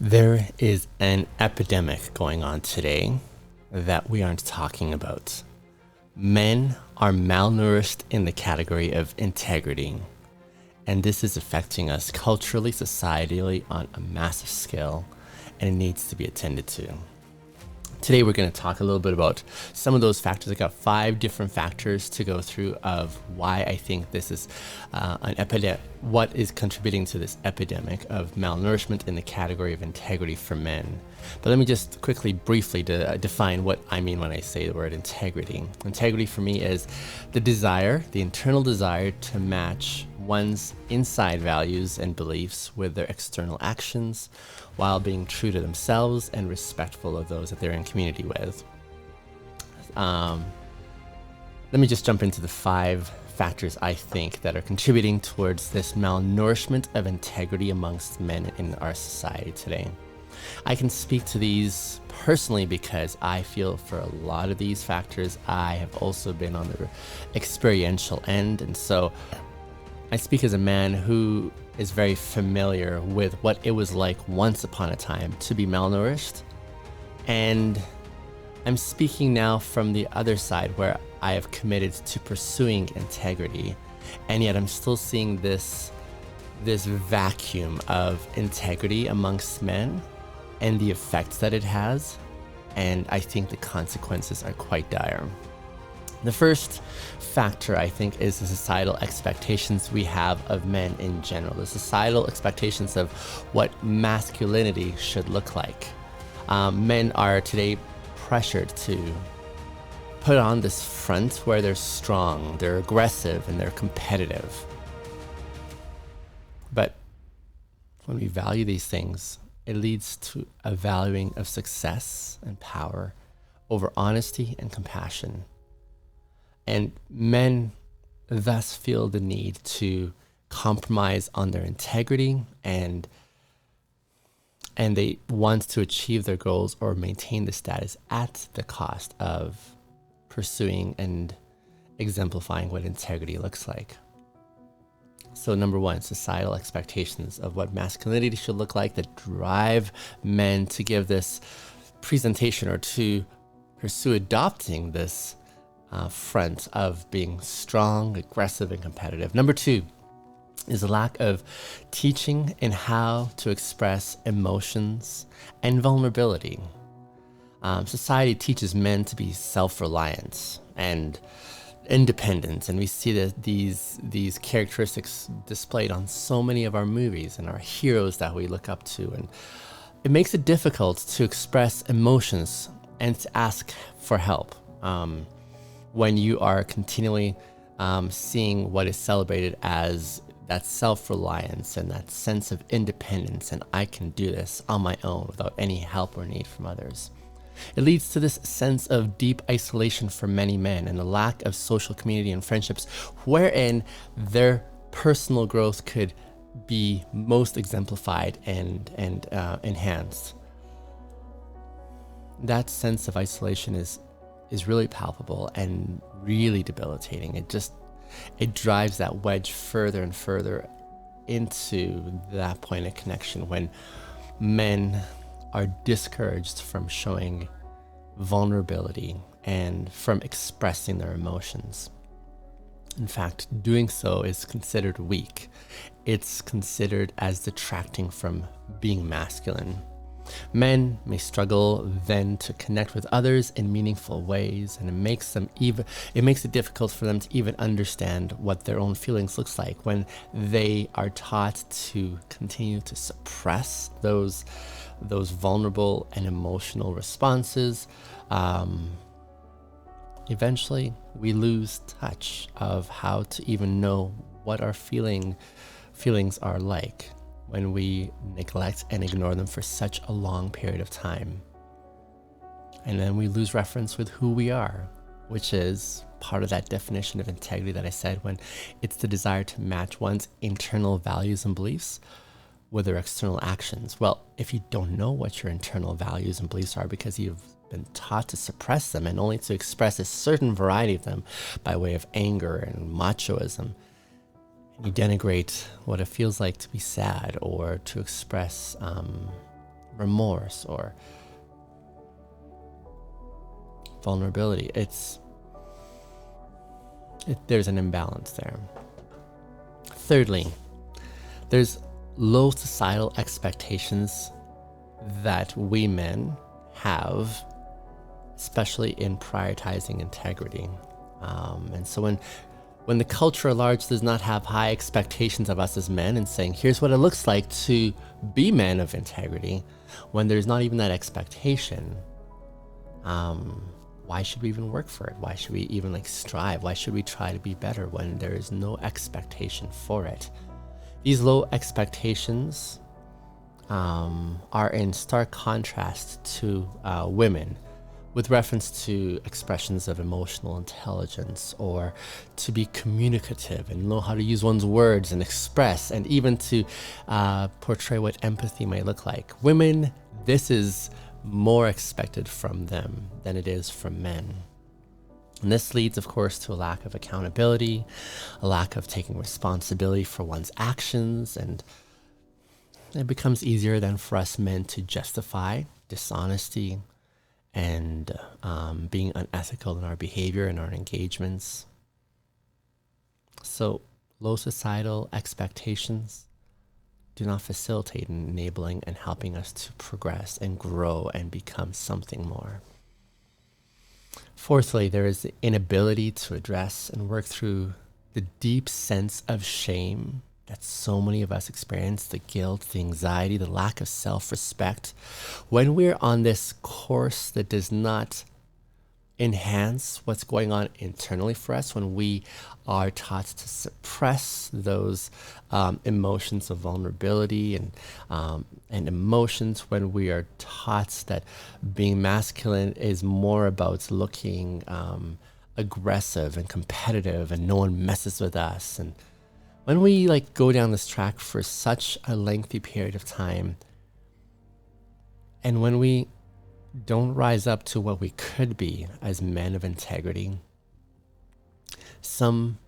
There is an epidemic going on today that we aren't talking about. Men are malnourished in the category of integrity, and this is affecting us culturally, societally on a massive scale, and it needs to be attended to. Today we're going to talk a little bit about some of those factors. I got 5 different factors to go through of why I think this is an epidemic, what is contributing to this epidemic of malnourishment in the category of integrity for men. But let me just quickly, briefly define what I mean when I say the word integrity. Integrity for me is the desire, the internal desire to match one's inside values and beliefs with their external actions while being true to themselves and respectful of those that they're in community with. Let me just jump into the 5 factors I think that are contributing towards this malnourishment of integrity amongst men in our society today. I can speak to these personally because I feel for a lot of these factors, I have also been on the experiential end. And so I speak as a man who is very familiar with what it was like once upon a time to be malnourished. And I'm speaking now from the other side where I have committed to pursuing integrity. And yet I'm still seeing this vacuum of integrity amongst men and the effects that it has. And I think the consequences are quite dire. The first factor, I think, is the societal expectations we have of men in general, the societal expectations of what masculinity should look like. Men are today pressured to put on this front where they're strong, they're aggressive, and they're competitive. But when we value these things, it leads to a valuing of success and power over honesty and compassion. And men thus feel the need to compromise on their integrity and they want to achieve their goals or maintain the status at the cost of pursuing and exemplifying what integrity looks like. So number 1, societal expectations of what masculinity should look like that drive men to give this presentation or to pursue adopting this front of being strong, aggressive, and competitive. Number 2 is a lack of teaching in how to express emotions and vulnerability. Society teaches men to be self-reliant and independent, and we see that these characteristics displayed on so many of our movies and our heroes that we look up to, and it makes it difficult to express emotions and to ask for help. When you are continually seeing what is celebrated as that self-reliance and that sense of independence, and I can do this on my own without any help or need from others. It leads to this sense of deep isolation for many men and a lack of social community and friendships wherein their personal growth could be most exemplified and enhanced. That sense of isolation is really palpable and really debilitating. It drives that wedge further and further into that point of connection when men are discouraged from showing vulnerability and from expressing their emotions. In fact, doing so is considered weak. It's considered as detracting from being masculine. Men may struggle then to connect with others in meaningful ways, and it makes it difficult for them to even understand what their own feelings looks like when they are taught to continue to suppress those vulnerable and emotional responses. Eventually, we lose touch of how to even know what our feelings are like when we neglect and ignore them for such a long period of time. And then we lose reference with who we are, which is part of that definition of integrity that I said, when it's the desire to match one's internal values and beliefs with their external actions. Well, if you don't know what your internal values and beliefs are because you've been taught to suppress them and only to express a certain variety of them by way of anger and machoism, you denigrate what it feels like to be sad or to express remorse or vulnerability. There's an imbalance there. Thirdly, there's low societal expectations that we men have, especially in prioritizing integrity. And so when the culture at large does not have high expectations of us as men and saying, here's what it looks like to be men of integrity, when there's not even that expectation, why should we even work for it? Why should we even strive? Why should we try to be better when there is no expectation for it? These low expectations are in stark contrast to women, with reference to expressions of emotional intelligence, or to be communicative and know how to use one's words and express, and even to portray what empathy may look like. Women, this is more expected from them than it is from men. And this leads, of course, to a lack of accountability, a lack of taking responsibility for one's actions, and it becomes easier then for us men to justify dishonesty and being unethical in our behavior and our engagements. So low societal expectations do not facilitate in enabling and helping us to progress and grow and become something more. Fourthly, there is the inability to address and work through the deep sense of shame that so many of us experience, the guilt, the anxiety, the lack of self-respect, when we're on this course that does not enhance what's going on internally for us, when we are taught to suppress those emotions of vulnerability and emotions, when we are taught that being masculine is more about looking aggressive and competitive and no one messes with us. And when we go down this track for such a lengthy period of time, and when we don't rise up to what we could be as men of integrity, some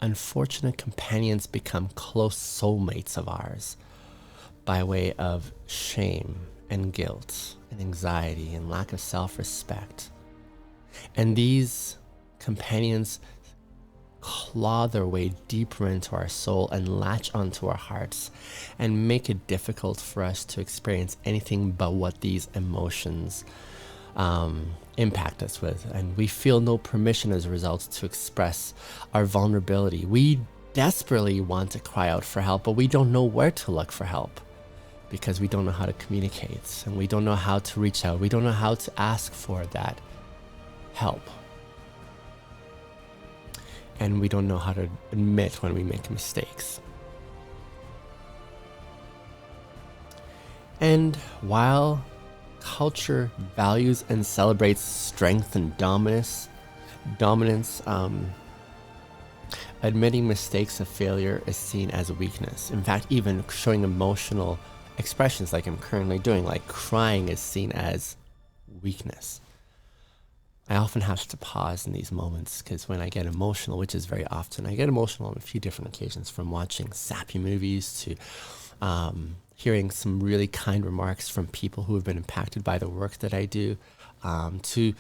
unfortunate companions become close soulmates of ours by way of shame and guilt and anxiety and lack of self-respect. And these companions claw their way deeper into our soul and latch onto our hearts and make it difficult for us to experience anything but what these emotions impact us with. And we feel no permission as a result to express our vulnerability. We desperately want to cry out for help, but we don't know where to look for help because we don't know how to communicate and we don't know how to reach out. We don't know how to ask for that help. And we don't know how to admit when we make mistakes. And while culture values and celebrates strength and dominance, admitting mistakes of failure is seen as a weakness. In fact, even showing emotional expressions like I'm currently doing, like crying, is seen as weakness. I often have to pause in these moments because when I get emotional, which is very often, I get emotional on a few different occasions, from watching sappy movies to hearing some really kind remarks from people who have been impacted by the work that I do, to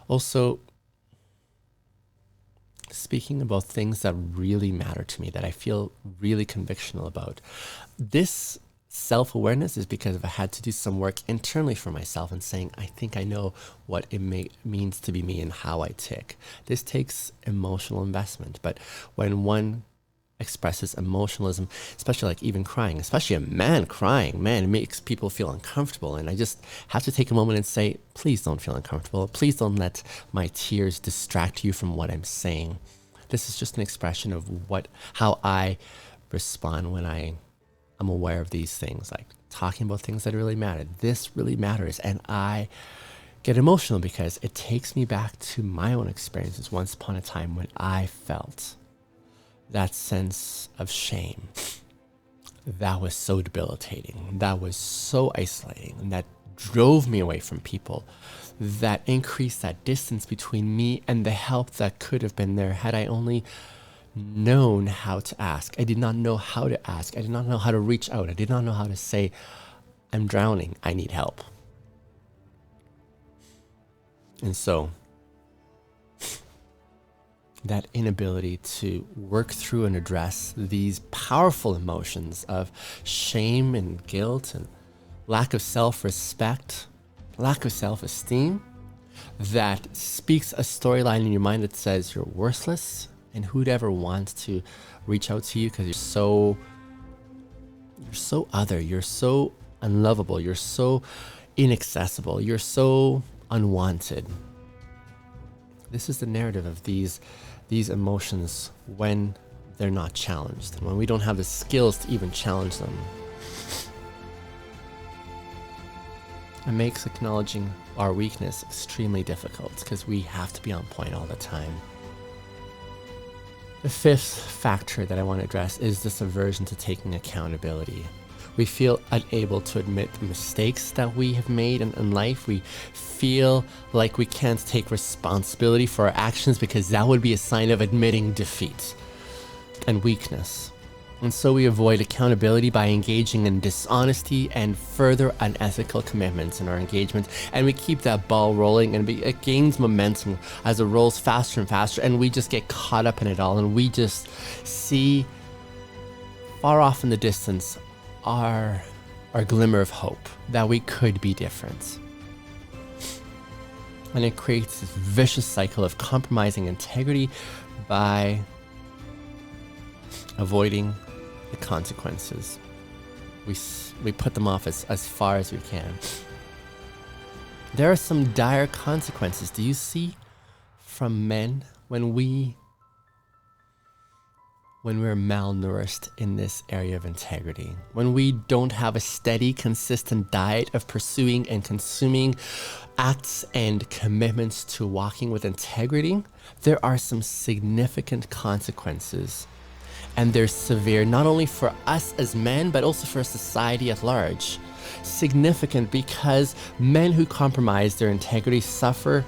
also speaking about things that really matter to me, that I feel really convictional about. This self-awareness is because I had to do some work internally for myself and saying, I think I know what it means to be me and how I tick. This takes emotional investment. But when one expresses emotionalism, especially even crying, especially a man crying, man, it makes people feel uncomfortable. And I just have to take a moment and say, please don't feel uncomfortable. Please don't let my tears distract you from what I'm saying. This is just an expression of how I respond when I'm aware of these things, like talking about things that really matter. This really matters. And I get emotional because it takes me back to my own experiences once upon a time when I felt that sense of shame. That was so debilitating. That was so isolating. And that drove me away from people. That increased that distance between me and the help that could have been there had I only known how to ask. I did not know how to ask. I did not know how to reach out. I did not know how to say, I'm drowning. I need help. And so that inability to work through and address these powerful emotions of shame and guilt and lack of self-respect, lack of self-esteem, that speaks a storyline in your mind that says you're worthless, and who'd ever want to reach out to you because you're so other, you're so unlovable, you're so inaccessible, you're so unwanted. This is the narrative of these emotions when they're not challenged, and when we don't have the skills to even challenge them. It makes acknowledging our weakness extremely difficult because we have to be on point all the time. The fifth factor that I want to address is this aversion to taking accountability. We feel unable to admit the mistakes that we have made in life. We feel like we can't take responsibility for our actions because that would be a sign of admitting defeat and weakness. And so we avoid accountability by engaging in dishonesty and further unethical commitments in our engagement. And we keep that ball rolling, and it gains momentum as it rolls faster and faster. And we just get caught up in it all. And we just see far off in the distance our glimmer of hope that we could be different. And it creates this vicious cycle of compromising integrity by avoiding the consequences. We put them off as far as we can. There are some dire consequences, do you see, from men when we're malnourished in this area of integrity, when we don't have a steady, consistent diet of pursuing and consuming acts and commitments to walking with integrity. There are some significant consequences. And they're severe, not only for us as men, but also for society at large. Significant because men who compromise their integrity suffer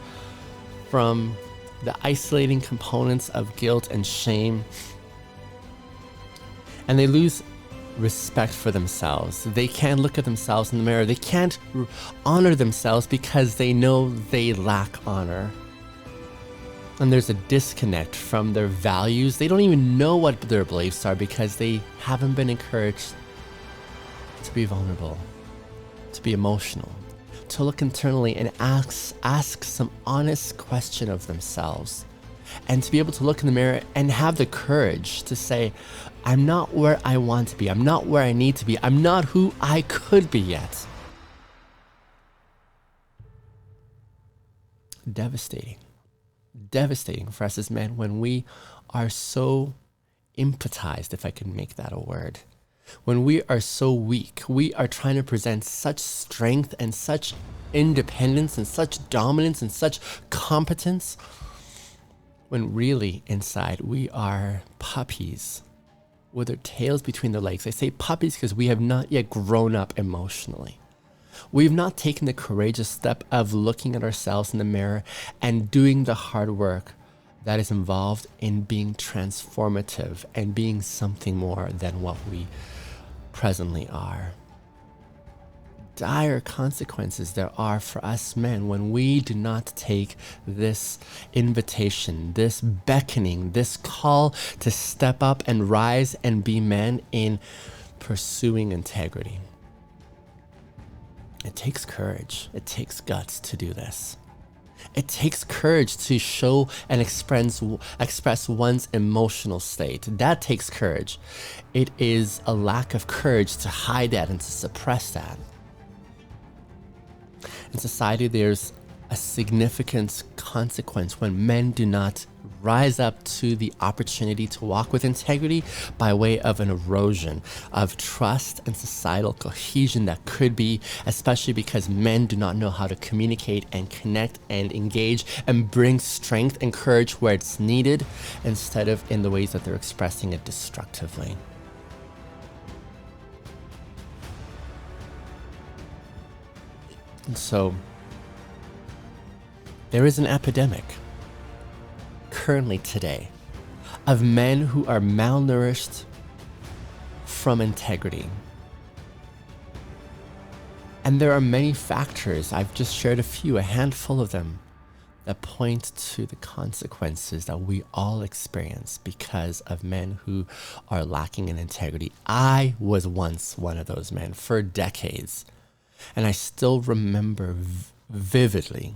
from the isolating components of guilt and shame. And they lose respect for themselves. They can't look at themselves in the mirror. They can't honor themselves because they know they lack honor. And there's a disconnect from their values. They don't even know what their beliefs are because they haven't been encouraged to be vulnerable, to be emotional, to look internally and ask some honest question of themselves, and to be able to look in the mirror and have the courage to say, I'm not where I want to be. I'm not where I need to be. I'm not who I could be yet. Devastating for us as men when we are so impotized, if I can make that a word. When we are so weak, we are trying to present such strength and such independence and such dominance and such competence, when really inside we are puppies with their tails between their legs. I say puppies because we have not yet grown up emotionally. We've not taken the courageous step of looking at ourselves in the mirror and doing the hard work that is involved in being transformative and being something more than what we presently are. Dire consequences there are for us men when we do not take this invitation, this beckoning, this call to step up and rise and be men in pursuing integrity. It takes courage. It takes guts to do this. It takes courage to show and express one's emotional state. That takes courage. It is a lack of courage to hide that and to suppress that. In society, there's a significant consequence when men do not rise up to the opportunity to walk with integrity by way of an erosion of trust and societal cohesion that could be, especially because men do not know how to communicate and connect and engage and bring strength and courage where it's needed instead of in the ways that they're expressing it destructively. And so there is an epidemic currently today of men who are malnourished from integrity. And there are many factors. I've just shared a few, a handful of them, that point to the consequences that we all experience because of men who are lacking in integrity. I was once one of those men for decades, and I still remember vividly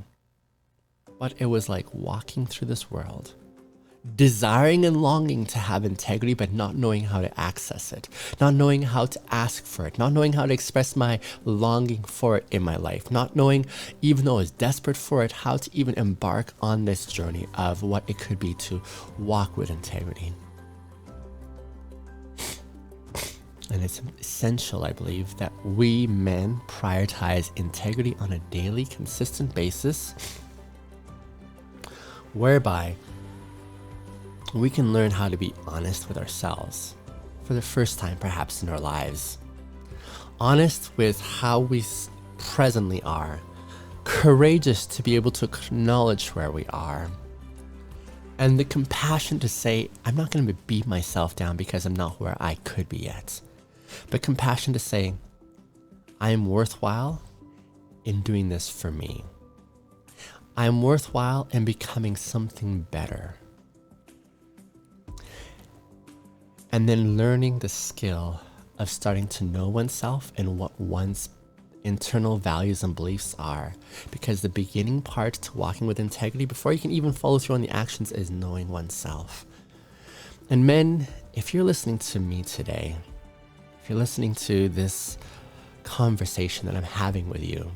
what it was like walking through this world, desiring and longing to have integrity, but not knowing how to access it, not knowing how to ask for it, not knowing how to express my longing for it in my life, not knowing, even though I was desperate for it, how to even embark on this journey of what it could be to walk with integrity. And it's essential, I believe, that we men prioritize integrity on a daily, consistent basis, whereby we can learn how to be honest with ourselves for the first time perhaps in our lives. Honest with how we presently are. Courageous to be able to acknowledge where we are. And the compassion to say, I'm not going to beat myself down because I'm not where I could be yet. But compassion to say, I am worthwhile in doing this for me. I am worthwhile in becoming something better. And then learning the skill of starting to know oneself and what one's internal values and beliefs are. Because the beginning part to walking with integrity, before you can even follow through on the actions, is knowing oneself. And men, if you're listening to me today, if you're listening to this conversation that I'm having with you,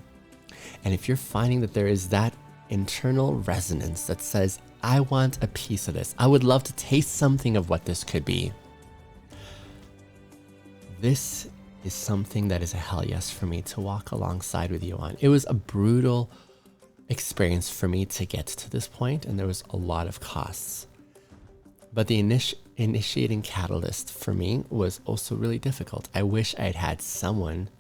and if you're finding that there is that internal resonance that says, I want a piece of this, I would love to taste something of what this could be, this is something that is a hell yes for me to walk alongside with you on. It was a brutal experience for me to get to this point, and there was a lot of costs. But the initiating catalyst for me was also really difficult. I wish I'd had someone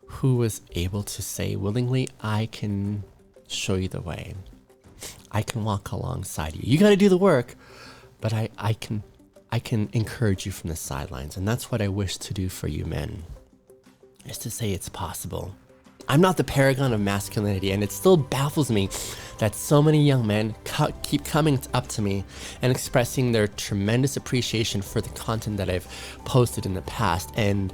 who was able to say willingly, I can show you the way. I can walk alongside you. You got to do the work, but I can encourage you from the sidelines. And that's what I wish to do for you men, is to say it's possible. I'm not the paragon of masculinity, and it still baffles me that so many young men keep coming up to me and expressing their tremendous appreciation for the content that I've posted in the past. And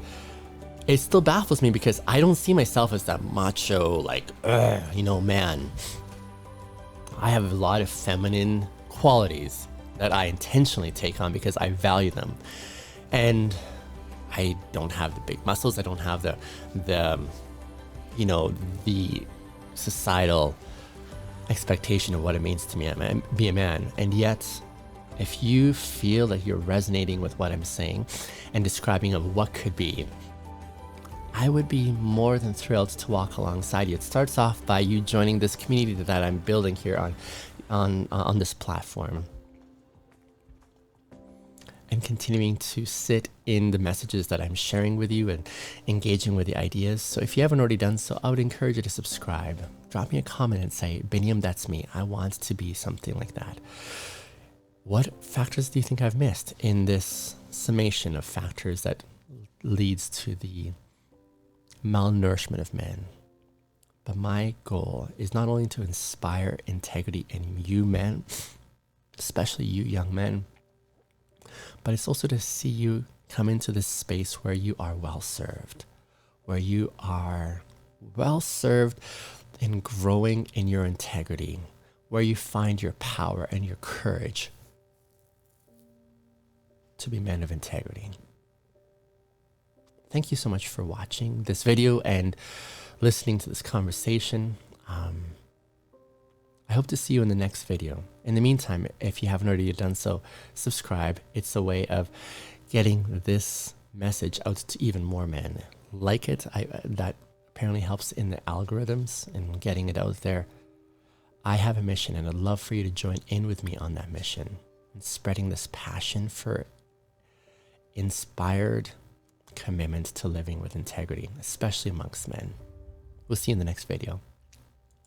it still baffles me because I don't see myself as that macho, man. I have a lot of feminine qualities that I intentionally take on because I value them. And I don't have the big muscles. I don't have the societal expectation of what it means to be a man. And yet, if you feel that you're resonating with what I'm saying and describing of what could be, I would be more than thrilled to walk alongside you. It starts off by you joining this community that I'm building here on this platform, and continuing to sit in the messages that I'm sharing with you and engaging with the ideas. So if you haven't already done so, I would encourage you to subscribe. Drop me a comment and say, Biniam, that's me. I want to be something like that. What factors do you think I've missed in this summation of factors that leads to the malnourishment of men? But my goal is not only to inspire integrity in you men, especially you young men, but it's also to see you come into this space where you are well served, where you are well served in growing in your integrity, where you find your power and your courage to be men of integrity. Thank you so much for watching this video and listening to this conversation. I hope to see you in the next video. In the meantime, if you haven't already done so, subscribe. It's a way of getting this message out to even more men. Like it. That apparently helps in the algorithms and getting it out there. I have a mission, and I'd love for you to join in with me on that mission and spreading this passion for inspired commitment to living with integrity, especially amongst men. We'll see you in the next video.